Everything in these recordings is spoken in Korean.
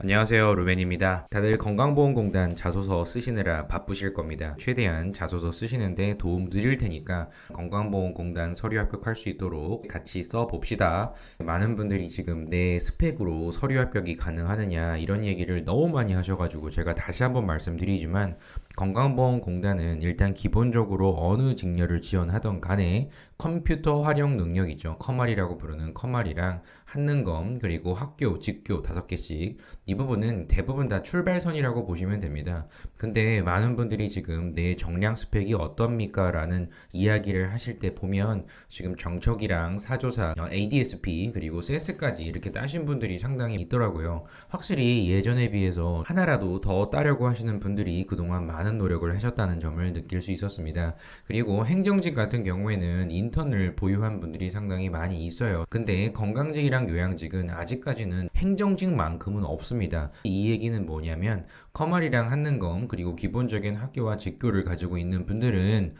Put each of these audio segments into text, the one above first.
안녕하세요, 루벤입니다. 다들 건강보험공단 자소서 쓰시느라 바쁘실 겁니다. 최대한 자소서 쓰시는데 도움 드릴 테니까 건강보험공단 서류 합격할 수 있도록 같이 써봅시다. 많은 분들이 지금 내 스펙으로 서류 합격이 가능하느냐 이런 얘기를 너무 많이 하셔가지고 제가 다시 한번 말씀드리지만 건강보험공단은 일단 기본적으로 어느 직렬을 지원하던 간에 컴퓨터 활용 능력이죠. 커말이라고 부르는 커말이랑 한능검 그리고 학교, 직교 5개씩 이 부분은 대부분 다 출발선이라고 보시면 됩니다. 근데 많은 분들이 지금 내 정량 스펙이 어떻습니까? 라는 이야기를 하실 때 보면 지금 정척이랑 사조사, ADSP 그리고 세스까지 이렇게 따신 분들이 상당히 있더라고요. 확실히 예전에 비해서 하나라도 더 따려고 하시는 분들이 그동안 많은 노력을 하셨다는 점을 느낄 수 있었습니다. 그리고 행정직 같은 경우에는 인턴을 보유한 분들이 상당히 많이 있어요. 근데 건강직이랑 요양직은 아직까지는 행정직만큼은 없습니다. 이 얘기는 뭐냐면 커말이랑 한능검 그리고 기본적인 학교와 직교를 가지고 있는 분들은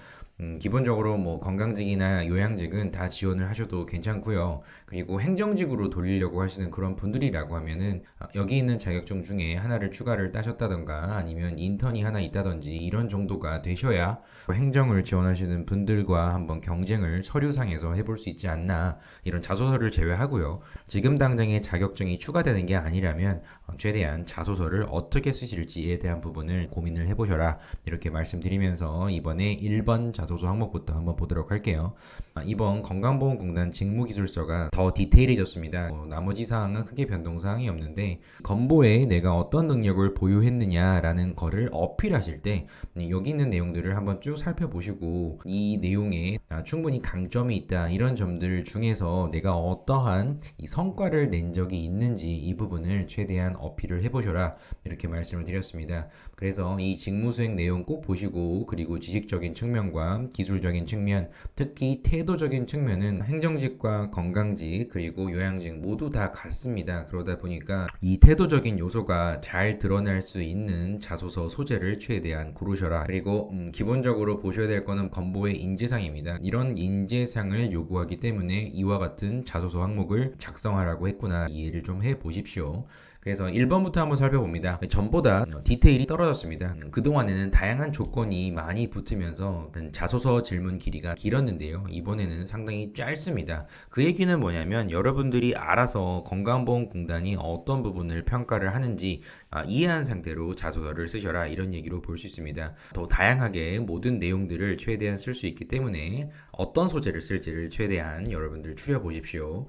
기본적으로 뭐 건강직이나 요양직은 다 지원을 하셔도 괜찮고요. 그리고 행정직으로 돌리려고 하시는 그런 분들이라고 하면은 여기 있는 자격증 중에 하나를 추가를 따셨다던가 아니면 인턴이 하나 있다든지 이런 정도가 되셔야 행정을 지원하시는 분들과 한번 경쟁을 서류상에서 해볼 수 있지 않나 이런 자소서를 제외하고요. 지금 당장에 자격증이 추가되는 게 아니라면 최대한 자소서를 어떻게 쓰실지에 대한 부분을 고민을 해보셔라 이렇게 말씀드리면서 이번에 1번 자소서 항목부터 한번 보도록 할게요. 이번 건강보험공단 직무기술서가 더 디테일해졌습니다. 나머지 사항은 크게 변동사항이 없는데 건보에 내가 어떤 능력을 보유했느냐라는 거를 어필하실 때 여기 있는 내용들을 한번 쭉 살펴보시고 이 내용에 충분히 강점이 있다 이런 점들 중에서 내가 어떠한 이 성과를 낸 적이 있는지 이 부분을 최대한 어필을 해보셔라 이렇게 말씀을 드렸습니다. 그래서 이 직무수행 내용 꼭 보시고 그리고 지식적인 측면과 기술적인 측면 특히 태도적인 측면은 행정직과 건강직 그리고 요양직 모두 다 같습니다. 그러다 보니까 이 태도적인 요소가 잘 드러날 수 있는 자소서 소재를 최대한 고르셔라. 그리고 기본적으로 보셔야 될 거는 건보의 인재상입니다. 이런 인재상을 요구하기 때문에 이와 같은 자소서 항목을 작성하라고 했구나 이해를 좀 해보십시오. 그래서 1번부터 한번 살펴봅니다. 전보다 디테일이 떨어졌습니다. 그동안에는 다양한 조건이 많이 붙으면서 자소서 질문 길이가 길었는데요. 이번에는 상당히 짧습니다. 그 얘기는 뭐냐면 여러분들이 알아서 건강보험공단이 어떤 부분을 평가를 하는지 이해한 상태로 자소서를 쓰셔라 이런 얘기로 볼 수 있습니다. 더 다양하게 모든 내용들을 최대한 쓸 수 있기 때문에 어떤 소재를 쓸지를 최대한 여러분들 추려보십시오.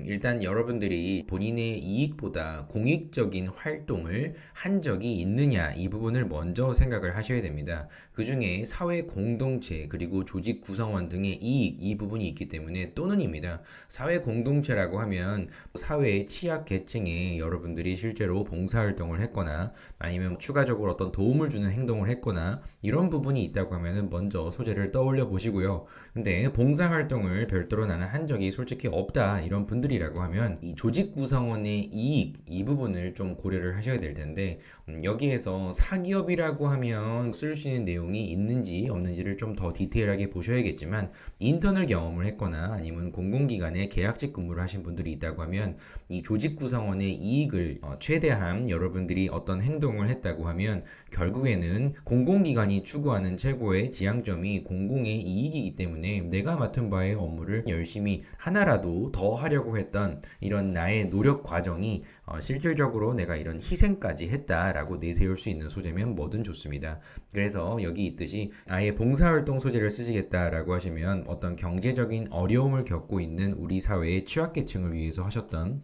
일단 여러분들이 본인의 이익보다 공익적인 활동을 한 적이 있느냐 이 부분을 먼저 생각을 하셔야 됩니다. 그 중에 사회 공동체 그리고 조직 구성원 등의 이익 이 부분이 있기 때문에 또는입니다. 사회 공동체라고 하면 사회의 취약 계층에 여러분들이 실제로 봉사활동을 했거나 아니면 추가적으로 어떤 도움을 주는 행동을 했거나 이런 부분이 있다고 하면 먼저 소재를 떠올려 보시고요. 근데 봉사활동을 별도로 나는 한 적이 솔직히 없다 이런 분들이라고 하면 이 조직 구성원의 이익 이 부분을 좀 고려를 하셔야 될 텐데 여기에서 사기업이라고 하면 쓸 수 있는 내용이 있는지 없는지를 좀 더 디테일하게 보셔야겠지만 인턴을 경험을 했거나 아니면 공공기관에 계약직 근무를 하신 분들이 있다고 하면 이 조직 구성원의 이익을 최대한 여러분들이 어떤 행동을 했다고 하면 결국에는 공공기관이 추구하는 최고의 지향점이 공공의 이익이기 때문에 내가 맡은 바의 업무를 열심히 하나라도 더 하려고 했던 이런 나의 노력 과정이 실질적으로 내가 이런 희생까지 했다라고 내세울 수 있는 소재면 뭐든 좋습니다. 그래서 여기 있듯이 아예 봉사활동 소재를 쓰시겠다라고 하시면 어떤 경제적인 어려움을 겪고 있는 우리 사회의 취약계층을 위해서 하셨던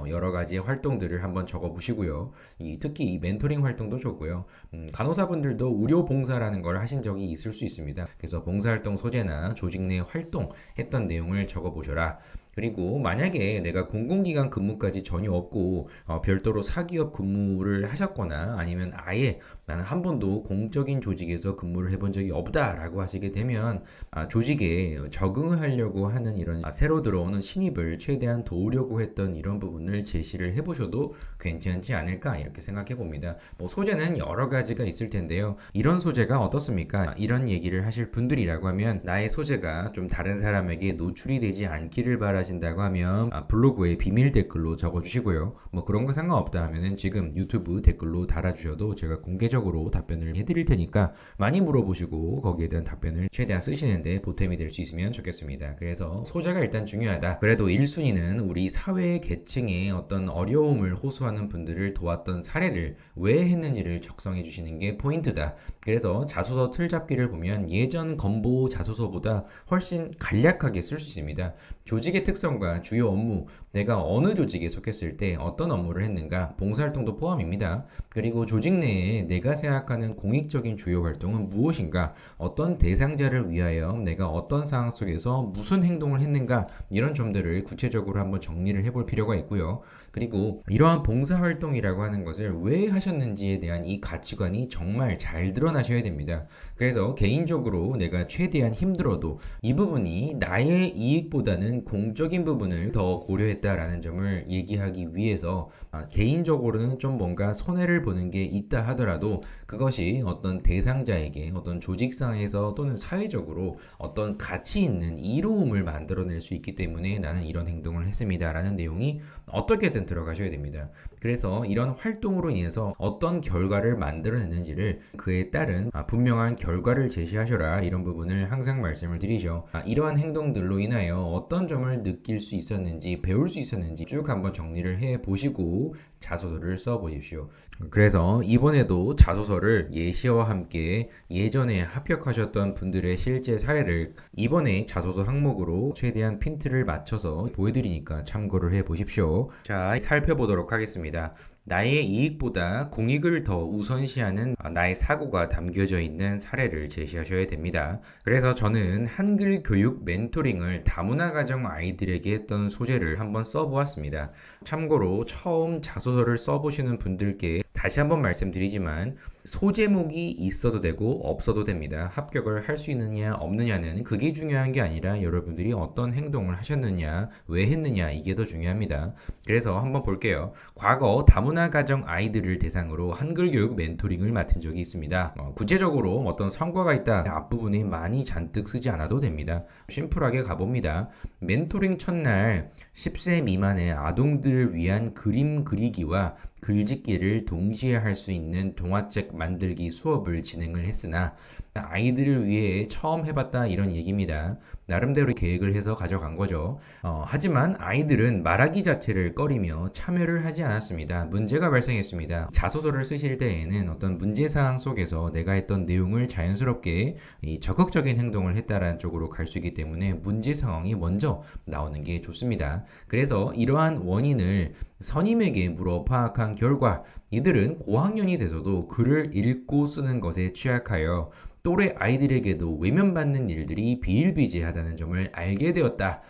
여러 가지의 활동들을 한번 적어 보시고요. 특히 이 멘토링 활동도 좋고요. 간호사분들도 의료봉사라는 걸 하신 적이 있을 수 있습니다. 그래서 봉사활동 소재나 조직 내 활동했던 내용을 적어 보셔라. 그리고 만약에 내가 공공기관 근무까지 전혀 없고 별도로 사기업 근무를 하셨거나 아니면 아예 나는 한 번도 공적인 조직에서 근무를 해본 적이 없다라고 하시게 되면 조직에 적응을 하려고 하는 이런 새로 들어오는 신입을 최대한 도우려고 했던 이런 부분을 제시를 해보셔도 괜찮지 않을까 이렇게 생각해 봅니다. 소재는 여러 가지가 있을 텐데요. 이런 소재가 어떻습니까? 이런 얘기를 하실 분들이라고 하면 나의 소재가 좀 다른 사람에게 노출이 되지 않기를 바라시 원하신다고 하면 블로그에 비밀 댓글로 적어주시고요. 뭐 그런 거 상관없다 하면은 지금 유튜브 댓글로 달아주셔도 제가 공개적으로 답변을 해드릴 테니까 많이 물어보시고 거기에 대한 답변을 최대한 쓰시는데 보탬이 될 수 있으면 좋겠습니다. 그래서 소재가 일단 중요하다. 그래도 1순위는 우리 사회 계층의 어떤 어려움을 호소하는 분들을 도왔던 사례를 왜 했는지를 적성해 주시는 게 포인트다. 그래서 자소서 틀잡기를 보면 예전 건보 자소서보다 훨씬 간략하게 쓸 수 있습니다. 조직의 특성과 주요 업무, 내가 어느 조직에 속했을 때 어떤 업무를 했는가, 봉사활동도 포함입니다. 그리고 조직 내에 내가 생각하는 공익적인 주요 활동은 무엇인가, 어떤 대상자를 위하여 내가 어떤 상황 속에서 무슨 행동을 했는가, 이런 점들을 구체적으로 한번 정리를 해볼 필요가 있고요. 그리고 이러한 봉사활동이라고 하는 것을 왜 하셨는지에 대한 이 가치관이 정말 잘 드러나셔야 됩니다. 그래서 개인적으로 내가 최대한 힘들어도 이 부분이 나의 이익보다는 공적인 부분을 더 고려했다라는 점을 얘기하기 위해서 개인적으로는 좀 뭔가 손해를 보는 게 있다 하더라도 그것이 어떤 대상자에게 어떤 조직상에서 또는 사회적으로 어떤 가치 있는 이로움을 만들어낼 수 있기 때문에 나는 이런 행동을 했습니다 라는 내용이 어떻게든 들어가셔야 됩니다. 그래서 이런 활동으로 인해서 어떤 결과를 만들어내는지를 그에 따른 분명한 결과를 제시하셔라, 이런 부분을 항상 말씀을 드리죠. 이러한 행동들로 인하여 어떤 점을 느낄 수 있었는지, 배울 수 있었는지 쭉 한번 정리를 해 보시고 자소서를 써 보십시오. 그래서 이번에도 자소서를 예시와 함께 예전에 합격하셨던 분들의 실제 사례를 이번에 자소서 항목으로 최대한 핀트를 맞춰서 보여드리니까 참고를 해 보십시오. 자, 살펴보도록 하겠습니다. 나의 이익보다 공익을 더 우선시하는 나의 사고가 담겨져 있는 사례를 제시하셔야 됩니다. 그래서 저는 한글 교육 멘토링을 다문화 가정 아이들에게 했던 소재를 한번 써보았습니다. 참고로 처음 자소서를 써보시는 분들께 다시 한번 말씀드리지만 소제목이 있어도 되고 없어도 됩니다. 합격을 할 수 있느냐 없느냐는 그게 중요한 게 아니라 여러분들이 어떤 행동을 하셨느냐, 왜 했느냐, 이게 더 중요합니다. 그래서 한번 볼게요. 과거 다문화 가정 아이들을 대상으로 한글 교육 멘토링을 맡은 적이 있습니다. 구체적으로 어떤 성과가 있다, 앞부분에 많이 잔뜩 쓰지 않아도 됩니다. 심플하게 가봅니다. 멘토링 첫날 10세 미만의 아동들을 위한 그림 그리기와 글짓기를 동시에 할 수 있는 동화책 만들기 수업을 진행을 했으나 아이들을 위해 처음 해봤다, 이런 얘기입니다. 나름대로 계획을 해서 가져간 거죠. 하지만 아이들은 말하기 자체를 꺼리며 참여를 하지 않았습니다. 문제가 발생했습니다. 자소서를 쓰실 때에는 어떤 문제사항 속에서 내가 했던 내용을 자연스럽게 적극적인 행동을 했다라는 쪽으로 갈 수 있기 때문에 문제 상황이 먼저 나오는 게 좋습니다. 그래서 이러한 원인을 선임에게 물어 파악한 결과 이들은 고학년이 돼서도 글을 읽고 쓰는 것에 취약하여 또래 아이들에게도 외면받는 일들이 비일비재하다는 점을 알게 되었다.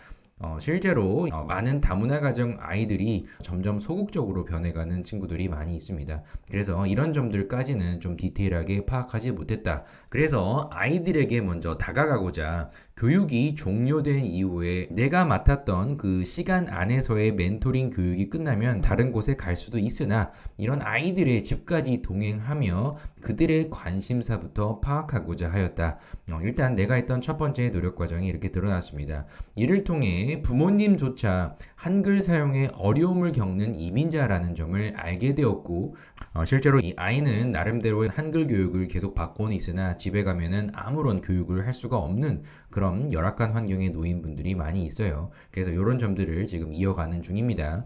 실제로 많은 다문화 가정 아이들이 점점 소극적으로 변해가는 친구들이 많이 있습니다. 그래서 이런 점들까지는 좀 디테일하게 파악하지 못했다. 그래서 아이들에게 먼저 다가가고자 교육이 종료된 이후에 내가 맡았던 그 시간 안에서의 멘토링 교육이 끝나면 다른 곳에 갈 수도 있으나 이런 아이들의 집까지 동행하며 그들의 관심사부터 파악하고자 하였다. 일단 내가 했던 첫 번째 노력 과정이 이렇게 드러났습니다. 이를 통해 부모님조차 한글 사용에 어려움을 겪는 이민자라는 점을 알게 되었고 실제로 이 아이는 나름대로의 한글 교육을 계속 받고는 있으나 집에 가면은 아무런 교육을 할 수가 없는 그런 열악한 환경에 놓인 분들이 많이 있어요. 그래서 이런 점들을 지금 이어가는 중입니다.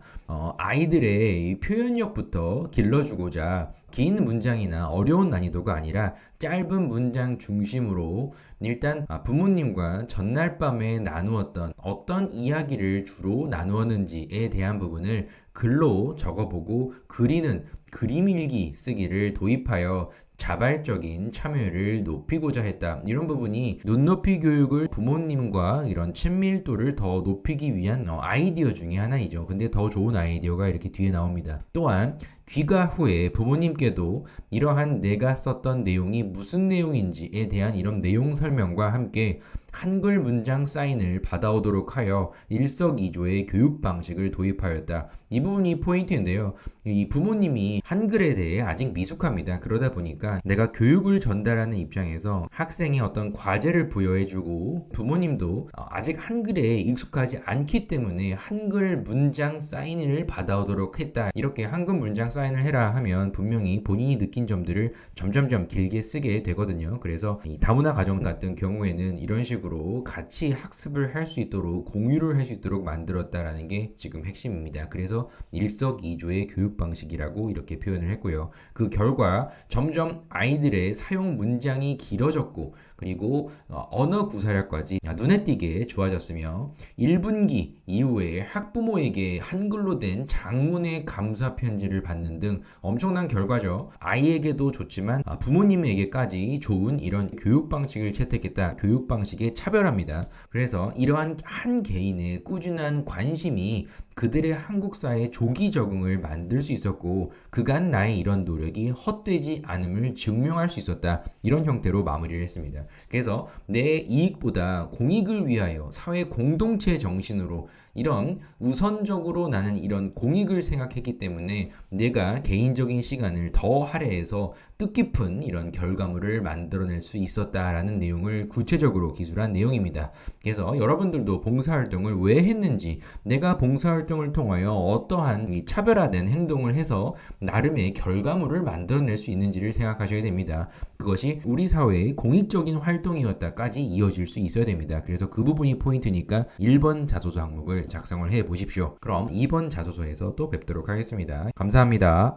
아이들의 이 표현력부터 길러주고자 긴 문장이나 어려운 난이도가 아니라 짧은 문장 중심으로 일단 부모님과 전날 밤에 나누었던 어떤 이야기를 주로 나누었는지에 대한 부분을 글로 적어보고 그리는 그림 일기 쓰기를 도입하여 자발적인 참여를 높이고자 했다. 이런 부분이 눈높이 교육을 부모님과 이런 친밀도를 더 높이기 위한 아이디어 중에 하나이죠. 근데 더 좋은 아이디어가 이렇게 뒤에 나옵니다. 또한 귀가 후에 부모님께도 이러한 내가 썼던 내용이 무슨 내용인지에 대한 이런 내용 설명과 함께 한글 문장 사인을 받아오도록 하여 일석이조의 교육 방식을 도입하였다. 이 부분이 포인트인데요. 이 부모님이 한글에 대해 아직 미숙합니다. 그러다 보니까 보니까 내가 교육을 전달하는 입장에서 학생의 어떤 과제를 부여해주고 부모님도 아직 한글에 익숙하지 않기 때문에 한글 문장 사인을 받아오도록 했다. 이렇게 한글 문장 사인을 해라 하면 분명히 본인이 느낀 점들을 점점점 길게 쓰게 되거든요. 그래서 이 다문화 가정 같은 경우에는 이런 식으로 같이 학습을 할 수 있도록 공유를 할 수 있도록 만들었다라는 게 지금 핵심입니다. 그래서 일석이조의 교육 방식이라고 이렇게 표현을 했고요. 그 결과 점점 아이들의 사용 문장이 길어졌고 그리고 언어 구사력까지 눈에 띄게 좋아졌으며 1분기 이후에 학부모에게 한글로 된 장문의 감사 편지를 받는 등 엄청난 결과죠. 아이에게도 좋지만 부모님에게까지 좋은 이런 교육 방식을 채택했다. 교육 방식의 차별화입니다. 그래서 이러한 한 개인의 꾸준한 관심이 그들의 한국 사회의 조기 적응을 만들 수 있었고 그간 나의 이런 노력이 헛되지 않음을 증명할 수 있었다. 이런 형태로 마무리를 했습니다. 그래서 내 이익보다 공익을 위하여 사회 공동체 정신으로 이런 우선적으로 나는 이런 공익을 생각했기 때문에 내가 개인적인 시간을 더 할애해서 뜻깊은 이런 결과물을 만들어낼 수 있었다라는 내용을 구체적으로 기술한 내용입니다. 그래서 여러분들도 봉사활동을 왜 했는지 내가 봉사활동을 통하여 어떠한 이 차별화된 행동을 해서 나름의 결과물을 만들어낼 수 있는지를 생각하셔야 됩니다. 그것이 우리 사회의 공익적인 활동이었다까지 이어질 수 있어야 됩니다. 그래서 그 부분이 포인트니까 1번 자소서 항목을 작성을 해 보십시오. 그럼 2번 자소서에서 또 뵙도록 하겠습니다. 감사합니다.